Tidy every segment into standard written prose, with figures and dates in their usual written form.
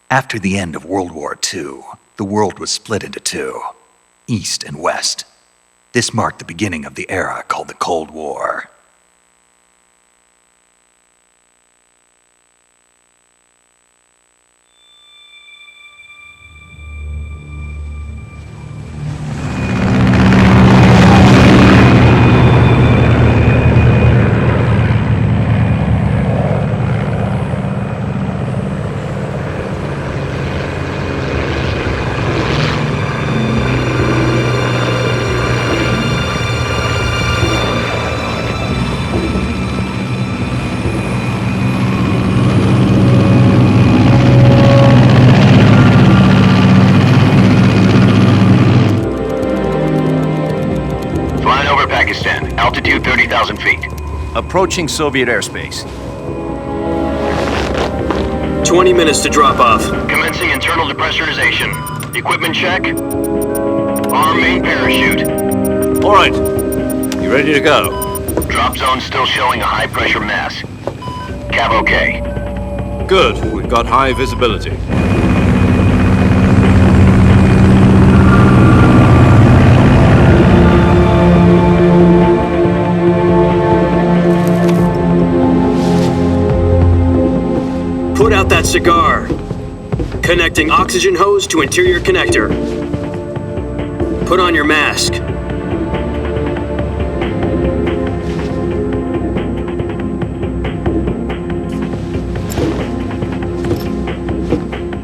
After the end of World War II, the world was split into two, East and West. This marked the beginning of the era called the Cold War. Altitude 30,000 feet. Approaching Soviet airspace. 20 minutes to drop off. Commencing internal depressurization. Equipment check. Arm main parachute. All right. You ready to go? Drop zone still showing a high pressure mass. Cav okay. Good. We've got high visibility. Put out that cigar. Connecting oxygen hose to interior connector. Put on your mask.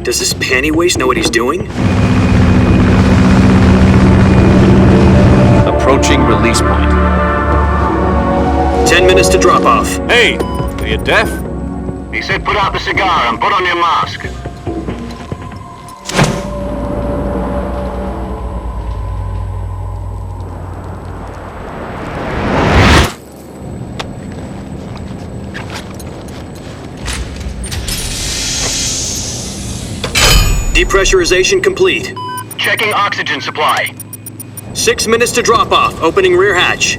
Does this panty waste know what he's doing? Approaching release point. 10 minutes to drop off. Hey, are you deaf? He said put out the cigar and put on your mask. Depressurization complete. Checking oxygen supply. 6 minutes to drop off. Opening rear hatch.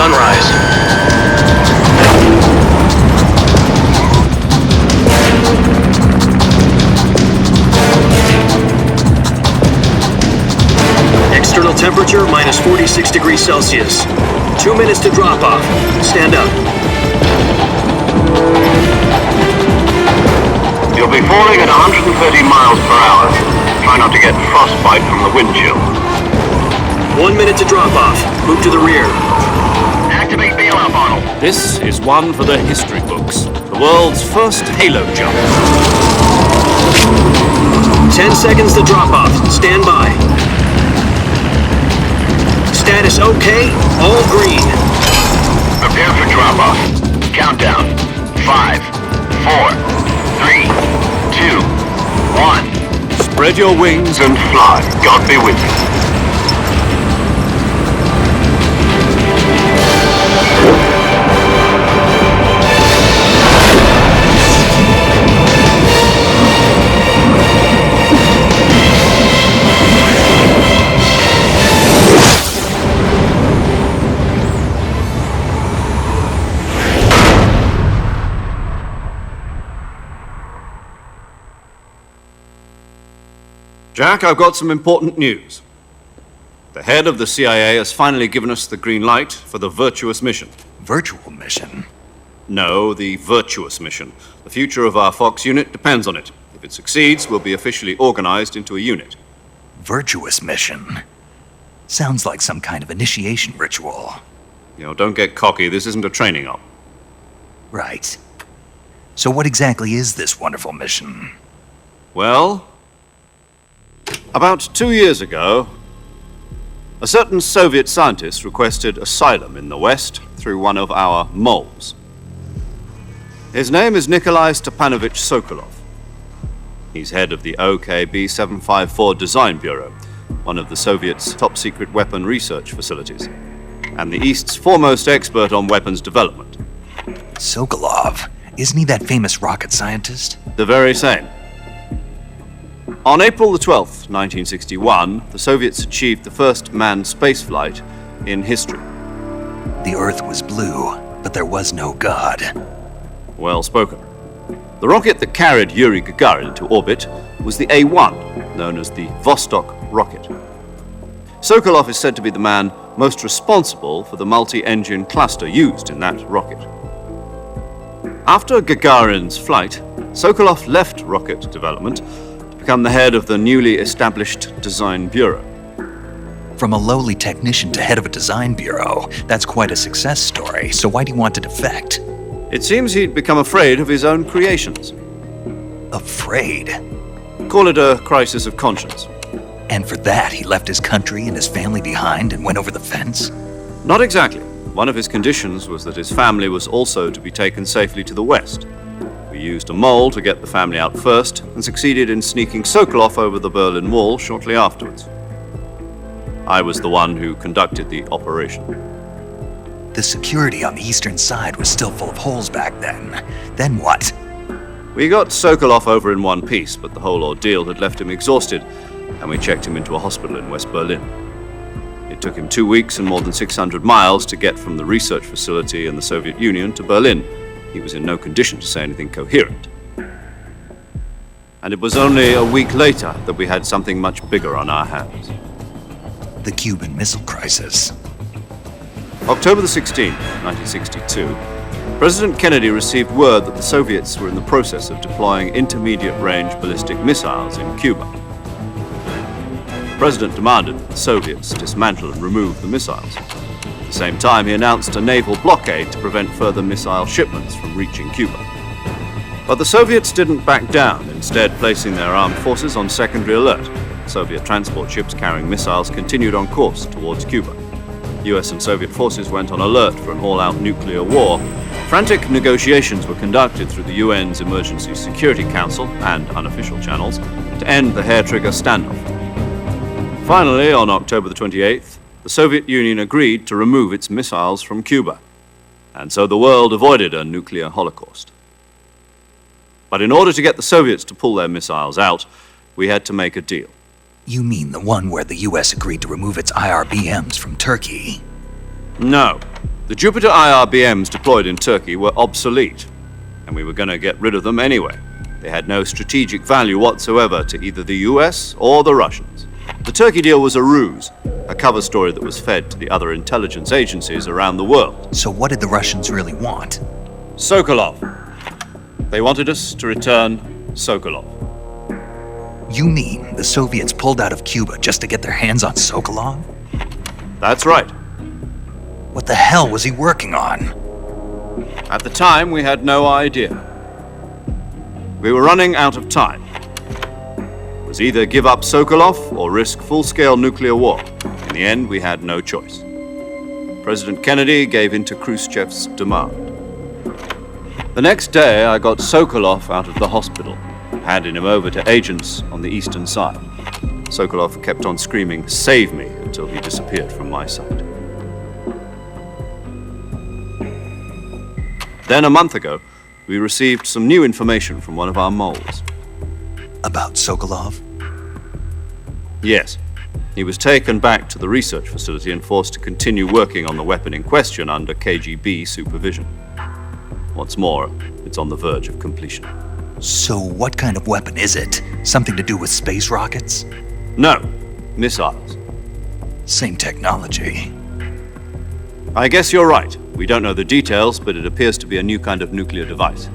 Sunrise. External temperature minus 46 degrees Celsius. 2 minutes to drop off. Stand up. You'll be falling at 130 miles per hour. Try not to get frostbite from the wind chill. 1 minute to drop off. Move to the rear. Activate bailout model. This is one for the history books. The world's first halo jump. 10 seconds to drop off. Stand by. Status okay. All green. Prepare for drop off. Countdown. 5, 4, 3, 2, 1. Spread your wings And fly. God be with you. Jack, I've got some important news. The head of the CIA has finally given us the green light for the virtuous mission. Virtual mission? No, the virtuous mission. The future of our Fox unit depends on it. If it succeeds, we'll be officially organized into a unit. Virtuous mission? Sounds like some kind of initiation ritual. You know, don't get cocky. This isn't a training op. Right. So what exactly is this wonderful mission? Well, about 2 years ago, a certain Soviet scientist requested asylum in the West through one of our moles. His name is Nikolai Stepanovich Sokolov. He's head of the OKB 754 Design Bureau, one of the Soviets' top-secret weapon research facilities, and the East's foremost expert on weapons development. Sokolov? Isn't he that famous rocket scientist? The very same. On April the 12th, 1961, the Soviets achieved the first manned spaceflight in history. The Earth was blue, but there was no God. Well spoken. The rocket that carried Yuri Gagarin into orbit was the A-1, known as the Vostok rocket. Sokolov is said to be the man most responsible for the multi-engine cluster used in that rocket. After Gagarin's flight, Sokolov left rocket development to become the head of the newly established design bureau. From a lowly technician to head of a design bureau, that's quite a success story, so why do you want to defect? It seems he'd become afraid of his own creations. Afraid? Call it a crisis of conscience. And for that, he left his country and his family behind and went over the fence? Not exactly. One of his conditions was that his family was also to be taken safely to the west. We used a mole to get the family out first and succeeded in sneaking Sokolov over the Berlin Wall shortly afterwards. I was the one who conducted the operation. The security on the eastern side was still full of holes back then. Then what? We got Sokolov over in one piece, but the whole ordeal had left him exhausted, and we checked him into a hospital in West Berlin. It took him 2 weeks and more than 600 miles to get from the research facility in the Soviet Union to Berlin. He was in no condition to say anything coherent. And it was only a week later that we had something much bigger on our hands. The Cuban Missile Crisis. October the 16th, 1962, President Kennedy received word that the Soviets were in the process of deploying intermediate-range ballistic missiles in Cuba. The President demanded that the Soviets dismantle and remove the missiles. At the same time, he announced a naval blockade to prevent further missile shipments from reaching Cuba. But the Soviets didn't back down, instead placing their armed forces on secondary alert. Soviet transport ships carrying missiles continued on course towards Cuba. US and Soviet forces went on alert for an all-out nuclear war. Frantic negotiations were conducted through the UN's Emergency Security Council and unofficial channels to end the hair-trigger standoff. Finally, on October the 28th, the Soviet Union agreed to remove its missiles from Cuba, and so the world avoided a nuclear holocaust. But in order to get the Soviets to pull their missiles out, we had to make a deal. You mean the one where the US agreed to remove its IRBMs from Turkey? No. The Jupiter IRBMs deployed in Turkey were obsolete, and we were going to get rid of them anyway. They had no strategic value whatsoever to either the US or the Russians. The Turkey deal was a ruse, a cover story that was fed to the other intelligence agencies around the world. So what did the Russians really want? Sokolov. They wanted us to return Sokolov. You mean the Soviets pulled out of Cuba just to get their hands on Sokolov? That's right. What the hell was he working on? At the time, we had no idea. We were running out of time. It was either give up Sokolov or risk full-scale nuclear war. In the end, we had no choice. President Kennedy gave in to Khrushchev's demand. The next day, I got Sokolov out of the hospital, handing him over to agents on the eastern side. Sokolov kept on screaming, "Save me," until he disappeared from my sight. Then a month ago, we received some new information from one of our moles. About Sokolov? Yes. He was taken back to the research facility and forced to continue working on the weapon in question under KGB supervision. What's more, it's on the verge of completion. So what kind of weapon is it? Something to do with space rockets? No, missiles. Same technology. I guess you're right. We don't know the details, but it appears to be a new kind of nuclear device.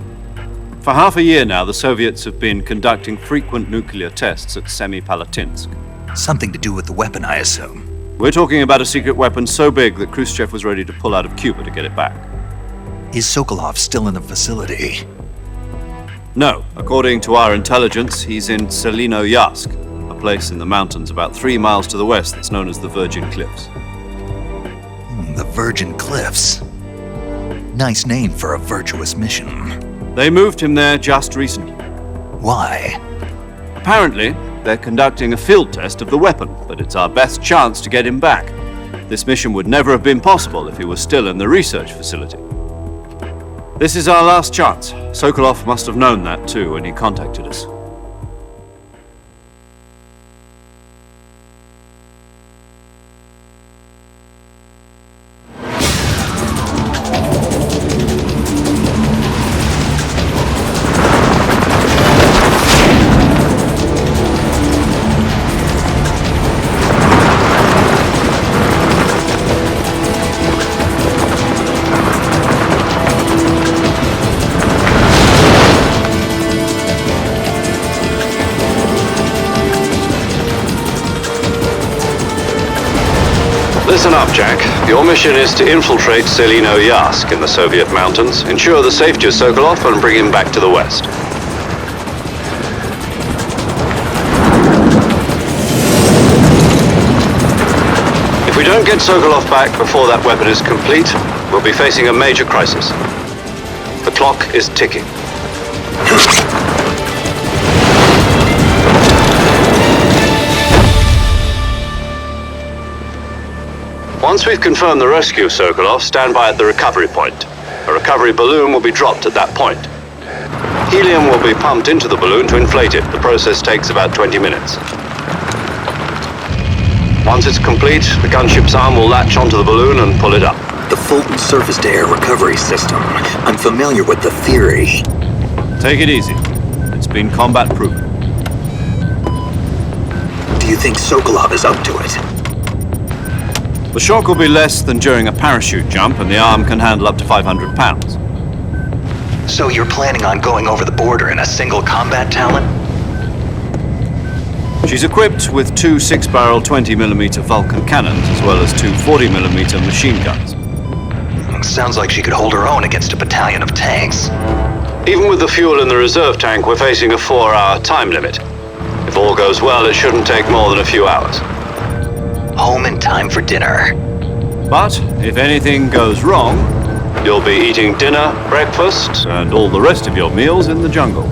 For half a year now, the Soviets have been conducting frequent nuclear tests at Semipalatinsk. Something to do with the weapon, I assume. We're talking about a secret weapon so big that Khrushchev was ready to pull out of Cuba to get it back. Is Sokolov still in the facility? No. According to our intelligence, he's in Selinoyarsk, a place in the mountains about 3 miles to the west that's known as the Virgin Cliffs. The Virgin Cliffs. Nice name for a virtuous mission. They moved him there just recently. Why? Apparently, they're conducting a field test of the weapon, but it's our best chance to get him back. This mission would never have been possible if he was still in the research facility. This is our last chance. Sokolov must have known that too when he contacted us. Listen up, Jack. Your mission is to infiltrate Selino-Yask in the Soviet mountains, ensure the safety of Sokolov, and bring him back to the West. If we don't get Sokolov back before that weapon is complete, we'll be facing a major crisis. The clock is ticking. Once we've confirmed the rescue of Sokolov, stand by at the recovery point. A recovery balloon will be dropped at that point. Helium will be pumped into the balloon to inflate it. The process takes about 20 minutes. Once it's complete, the gunship's arm will latch onto the balloon and pull it up. The Fulton surface-to-air recovery system. I'm familiar with the theory. Take it easy. It's been combat-proven. Do you think Sokolov is up to it? The shock will be less than during a parachute jump, and the arm can handle up to 500 pounds. So you're planning on going over the border in a single combat talent? She's equipped with two 6-barrel 20mm Vulcan cannons, as well as two 40mm machine guns. Sounds like she could hold her own against a battalion of tanks. Even with the fuel in the reserve tank, we're facing a 4-hour time limit. If all goes well, it shouldn't take more than a few hours. Home in time for dinner. But if anything goes wrong, you'll be eating dinner, breakfast, and all the rest of your meals in the jungle.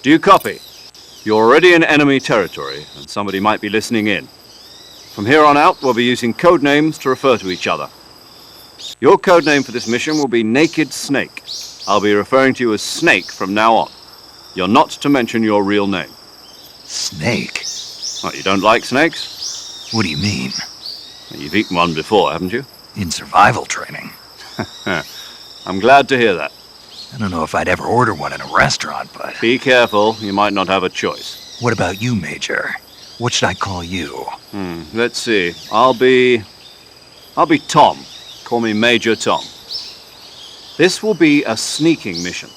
Do you copy? You're already in enemy territory, and somebody might be listening in. From here on out, we'll be using code names to refer to each other. Your code name for this mission will be Naked Snake. I'll be referring to you as Snake from now on. You're not to mention your real name. Snake? What, you don't like snakes? What do you mean? You've eaten one before, haven't you? In survival training. I'm glad to hear that. I don't know if I'd ever order one in a restaurant, but... Be careful, you might not have a choice. What about you, Major? What should I call you? Let's see. I'll be Tom. Call me Major Tom. This will be a sneaking mission.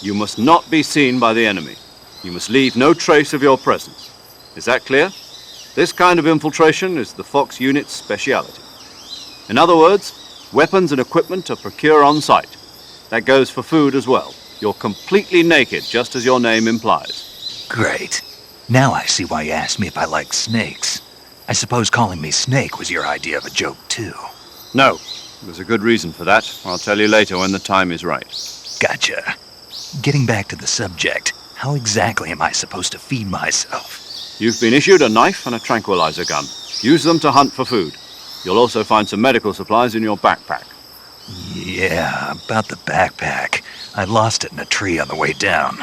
You must not be seen by the enemy. You must leave no trace of your presence. Is that clear? This kind of infiltration is the Fox unit's speciality. In other words, weapons and equipment are procured on site. That goes for food as well. You're completely naked, just as your name implies. Great. Now I see why you asked me if I like snakes. I suppose calling me Snake was your idea of a joke, too. No, there's a good reason for that. I'll tell you later when the time is right. Gotcha. Getting back to the subject, how exactly am I supposed to feed myself? You've been issued a knife and a tranquilizer gun. Use them to hunt for food. You'll also find some medical supplies in your backpack. Yeah, about the backpack. I lost it in a tree on the way down.